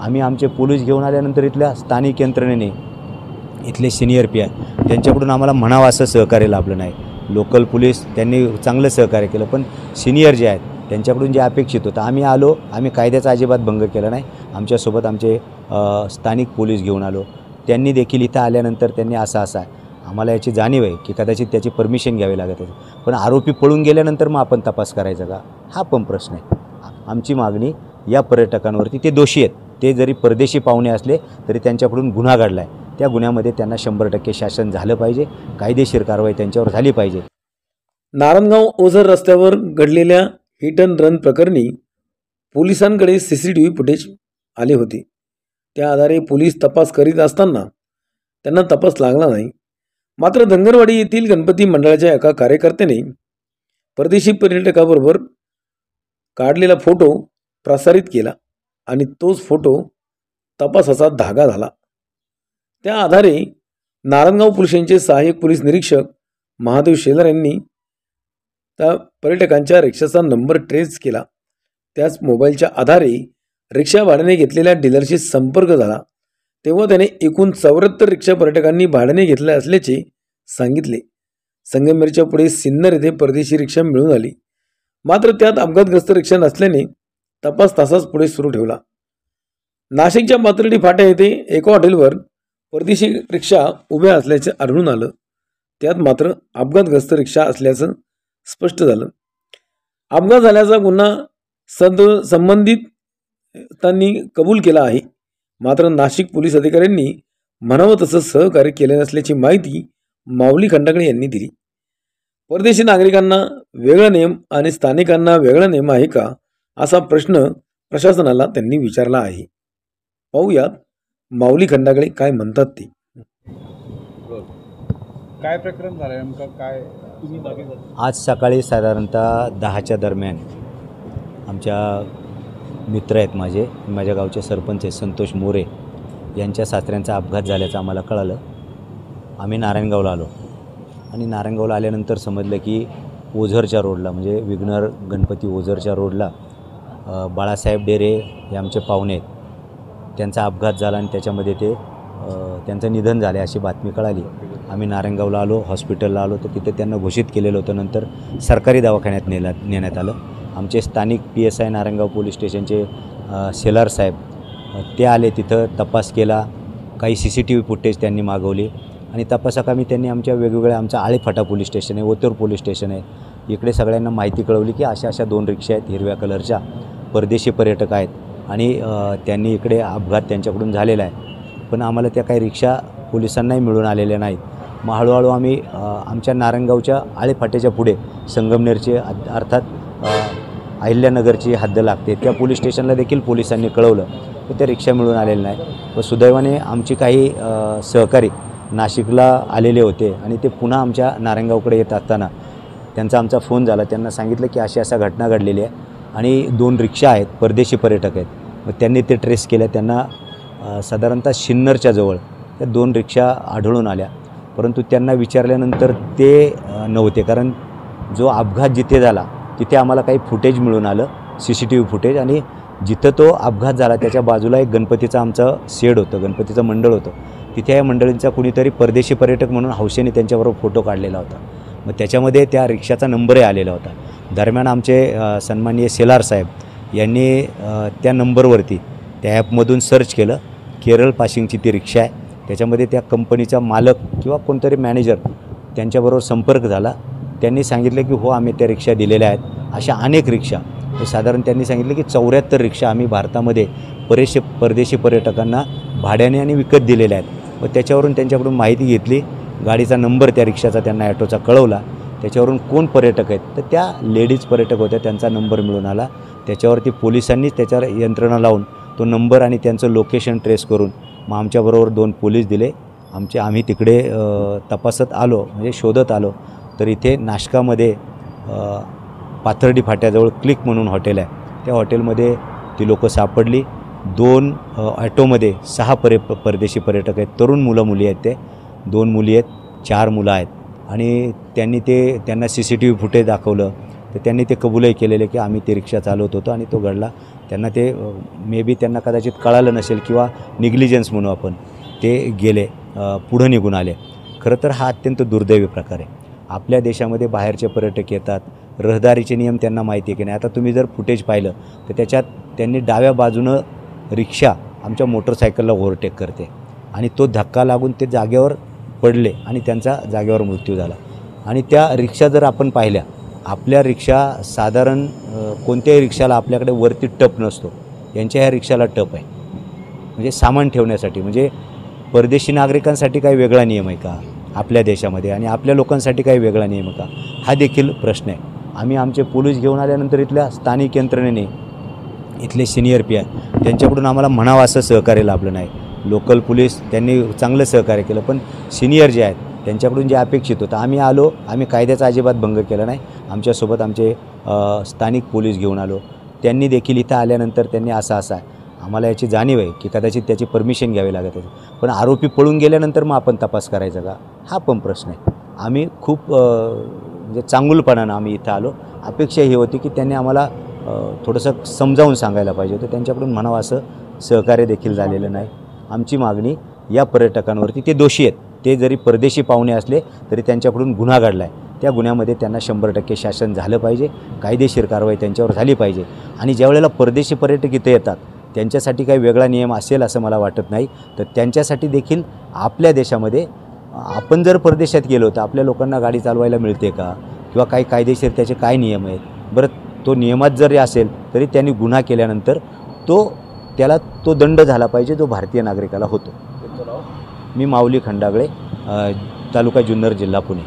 आम्ही आमचे पोलीस घेऊन आल्यानंतर इथल्या स्थानिक यंत्रणेने इथले सिनियर पी आय त्यांच्याकडून आम्हाला म्हणावं असं सहकार्य लाभलं नाही. लोकल पोलीस त्यांनी चांगलं सहकार्य केलं, पण सिनियर जे आहेत त्यांच्याकडून जे अपेक्षित होतं आम्ही आलो, आम्ही कायद्याचा अजिबात भंग केला नाही. आमच्यासोबत आमचे स्थानिक पोलीस घेऊन आलो. त्यांनी देखील इथं आल्यानंतर त्यांनी असं आहे, आम्हाला याची जाणीव आहे की कदाचित त्याची परमिशन घ्यावी लागत आहे, पण आरोपी पळून गेल्यानंतर मग आपण तपास करायचा का, हा पण प्रश्न आहे. आमची मागणी या पर्यटकांवरती, ते दोषी आहेत, ते जरी परदेशी पाहुणे असले तरी त्यांच्याकडून गुन्हा घडला आहे, त्या गुन्ह्यामध्ये त्यांना 100% शासन झालं पाहिजे, कायदेशीर कारवाई त्यांच्यावर झाली पाहिजे. नारायणगाव ओझर रस्त्यावर घडलेल्या हिट अँड रन प्रकरणी पोलिसांकडे CCTV फुटेज आले होते. त्या आधारे पोलीस तपास करीत असताना त्यांना तपास लागला नाही. मात्र धनगरवाडी येथील गणपती मंडळाच्या एका कार्यकर्त्याने परदेशी पर्यटकाबरोबर काढलेला फोटो प्रसारित केला आणि तोच फोटो तपासाचा धागा झाला. त्या आधारे नारायणगाव पोलिसांचे सहाय्यक पोलीस निरीक्षक महादेव शेलार यांनी त्या पर्यटकांच्या रिक्षाचा नंबर ट्रेस केला. त्याच मोबाईलच्या आधारे रिक्षा भाड्याने घेतलेल्या डीलरशी संपर्क झाला. तेव्हा त्याने एकूण 74 रिक्षा पर्यटकांनी भाड्याने घेतल्या असल्याचे सांगितले. संगमेरच्या पुढे सिन्नर येथे परदेशी रिक्षा मिळून आली. मात्र त्यात अपघातग्रस्त रिक्षा नसल्याने तपास तासाच पुढे सुरू ठेवला. नाशिकच्या पाथर्डी फाटा येथे एका हॉटेलवर परदेशी रिक्षा उभ्या असल्याचे आढळून आलं. त्यात मात्र अपघातग्रस्त रिक्षा असल्याचं स्पष्ट झालं. अपघात झाल्याचा गुन्हा संबंधितांनी कबूल केला आहे. मात्र नाशिक पोलीस अधिकाऱ्यांनी म्हणावं तसं सहकार्य केले नसल्याची माहिती माऊली खंडागळे यांनी दिली. परदेशी नागरिकांना वेगळा नियम आणि स्थानिकांना वेगळा नियम आहे का, असा प्रश्न प्रशासनाला त्यांनी विचारला आहे. पाहूयात माऊली खंडागळे काय म्हणतात ते. काय प्रकरण झालं नेमकं, काय तुम्ही आज सकाळी साधारणतः 10च्या दरम्यान आमच्या मित्र आहेत, माझ्या गावचे सरपंच आहेत संतोष मोरे, यांच्या सासऱ्यांचा अपघात झाल्याचं आम्हाला कळालं. आम्ही नारायणगावला आलो आणि नारायणगावला आल्यानंतर समजलं की ओझरच्या रोडला, म्हणजे विघ्नर गणपती ओझरच्या रोडला बाळासाहेब डेरे हे आमचे पाहुणे आहेत, त्यांचा अपघात झाला आणि त्याच्यामध्ये त्यांचं निधन झाले अशी बातमी कळाली. आम्ही नारायणगावला आलो, हॉस्पिटलला आलो, तर तिथे त्यांना घोषित केलेलं होतं. नंतर सरकारी दवाखान्यात नेण्यात आलं. आमचे स्थानिक PSI नारायणगाव पोलीस स्टेशनचे शेलार साहेब ते आले, तिथं तपास केला. काही CCTV फुटेज त्यांनी मागवली आणि तपासाकामी त्यांनी आमच्या वेगवेगळ्या, आमचा आळेफाटा पोलीस स्टेशन आहे, ओतूर पोलीस स्टेशन आहे, इकडे सगळ्यांना माहिती कळवली की अशा 2 रिक्षा आहेत हिरव्या कलरच्या, परदेशी पर्यटक आहेत आणि त्यांनी इकडे अपघात त्यांच्याकडून झालेला आहे. पण आम्हाला त्या काही रिक्षा पोलिसांनाही मिळून आलेल्या नाहीत. मग हळूहळू आम्ही आमच्या नारायणगावच्या आळेफाट्याच्या पुढे संगमनेरची अर्थात अहिल्यानगरची हद्द लागते, त्या पोलीस स्टेशनला देखील पोलिसांनी कळवलं, पण त्या रिक्षा मिळून आलेल्या नाही. व सुदैवाने आमची काही सहकारी नाशिकला आलेले होते आणि ते पुन्हा आमच्या नारायणगावकडे येत असताना त्यांचा आमचा फोन झाला. त्यांना सांगितलं की अशा घटना घडलेली आहे आणि 2 रिक्षा आहेत, परदेशी पर्यटक आहेत. मग त्यांनी ते ट्रेस केल्या. त्यांना साधारणतः सिन्नरच्या जवळ त्या 2 रिक्षा आढळून आल्या, परंतु त्यांना विचारल्यानंतर ते नव्हते, कारण जो अपघात जिथे झाला तिथे आम्हाला काही फुटेज मिळून आलं, CCTV फुटेज, आणि जिथं तो अपघात झाला त्याच्या बाजूला एक गणपतीचं आमचं शेड होतं, गणपतीचं मंडळ होतं. तिथे या मंडळींचा कुणीतरी परदेशी पर्यटक म्हणून हौसेने त्यांच्याबरोबर फोटो काढलेला होता. मग त्याच्यामध्ये त्या रिक्षाचा नंबरही आलेला होता. दरम्यान आमचे सन्माननीय शेलार साहेब यांनी त्या नंबरवरती त्या ॲपमधून सर्च केलं. केरळ पासिंगची ती रिक्षा आहे, त्याच्यामध्ये त्या कंपनीचा मालक किंवा कोणतरी मॅनेजर त्यांच्याबरोबर संपर्क झाला. त्यांनी सांगितलं की हो आम्ही त्या रिक्षा दिलेल्या आहेत. अशा अनेक रिक्षा, साधारण त्यांनी सांगितलं की 74 रिक्षा आम्ही भारतामध्ये परदेशी पर्यटकांना भाड्याने आणि विकत दिलेल्या आहेत. व त्याच्यावरून त्यांच्याकडून माहिती घेतली, गाडीचा नंबर त्या रिक्षाचा त्यांना ॲटोचा कळवला. त्याच्यावरून कोण पर्यटक आहेत तर त्या लेडीज पर्यटक होत्या, त्यांचा नंबर मिळून आला. त्याच्यावरती पोलिसांनीच त्याच्यावर यंत्रणा लावून तो नंबर आणि त्यांचं लोकेशन ट्रेस करून मग आमच्याबरोबर 2 पोलीस दिले. आम्ही तिकडे तपासत आलो, म्हणजे शोधत आलो, तर इथे नाशकामध्ये पाथर्डी फाट्याजवळ क्लिक म्हणून हॉटेल आहे, त्या हॉटेलमध्ये ती लोकं सापडली. 2 ॲटोमध्ये 6 परदेशी पर्यटक आहेत, तरुण मुलं-मुली आहेत, ते 2 मुली आहेत, 4 मुलं आहेत. आणि त्यांना CCTV फुटेज दाखवलं, तर त्यांनी ते कबूलही केलेले की आम्ही ते रिक्षा चालवत होतो आणि तो घडला. त्यांना ते मे बी त्यांना कदाचित कळालं नसेल किंवा निग्लिजन्स म्हणू आपण, ते गेले, पुढं निघून आले. खरं तर हा अत्यंत दुर्दैवी प्रकार आहे. आपल्या देशामध्ये बाहेरचे पर्यटक येतात, रहदारीचे नियम त्यांना माहिती आहे की नाही. आता तुम्ही जर फुटेज पाहिलं तर त्याच्यात त्यांनी डाव्या बाजूनं रिक्षा आमच्या मोटरसायकलला ओव्हरटेक करते आणि तो धक्का लागून ते जागेवर पडले आणि त्यांचा जागेवर मृत्यू झाला. आणि त्या रिक्षा जर आपण पाहिल्या, आपल्या रिक्षा साधारण कोणत्याही रिक्षाला आपल्याकडे वरती टप नसतो, यांच्या ह्या रिक्षाला टप आहे. म्हणजे सामान ठेवण्यासाठी. म्हणजे परदेशी नागरिकांसाठी काही वेगळा नियम आहे का आपल्या देशामध्ये आणि आपल्या लोकांसाठी काही वेगळा नियम आहे का, हा देखील प्रश्न आहे. आम्ही आमचे पोलीस घेऊन आल्यानंतर इथल्या स्थानिक यंत्रणेने, इथले सिनियर पी आय त्यांच्याकडून आम्हाला म्हणावं असं सहकार्य लाभलं नाही. लोकल पोलीस त्यांनी चांगलं सहकार्य केलं, पण सिनियर जे आहेत त्यांच्याकडून जे अपेक्षित होतं, आम्ही आलो, आम्ही कायद्याचा अजिबात भंग केला नाही. आमच्यासोबत आमचे स्थानिक पोलीस घेऊन आलो. त्यांनी देखील इथं आल्यानंतर त्यांनी असं आहे, आम्हाला याची जाणीव आहे की कदाचित त्याची परमिशन घ्यावी लागत आहे, पण आरोपी पळून गेल्यानंतर मग आपण तपास करायचा का, हा पण प्रश्न आहे. आम्ही खूप म्हणजे चांगुलपणानं आम्ही इथं आलो. अपेक्षा ही होती की त्यांनी आम्हाला थोडंसं समजावून सांगायला पाहिजे होतं. त्यांच्याकडून म्हणावं असं सहकार्य देखील झालेलं नाही. आमची मागणी या पर्यटकांवरती, ते दोषी आहेत, ते जरी परदेशी पाहुणे असले तरी त्यांच्याकडून गुन्हा घडला आहे, त्या गुन्ह्यामध्ये त्यांना 100% शासन झालं पाहिजे, कायदेशीर कारवाई त्यांच्यावर झाली पाहिजे. आणि ज्यावेळेला परदेशी पर्यटक इथे येतात त्यांच्यासाठी काही वेगळा नियम असेल असं मला वाटत नाही. तर त्यांच्यासाठी देखील आपल्या देशामध्ये, आपण जर परदेशात गेलो तर आपल्या लोकांना गाडी चालवायला मिळते का, किंवा काही कायदेशीर त्याचे काय नियम आहेत. बरं, तो नियमात जरी असेल तरी त्यांनी गुन्हा केल्यानंतर त्याला तो दंड झाला पाहिजे जो भारतीय नागरिकाला होतो. मी माऊली खंडागळे, तालुका जुन्नर, जिल्हा पुणे.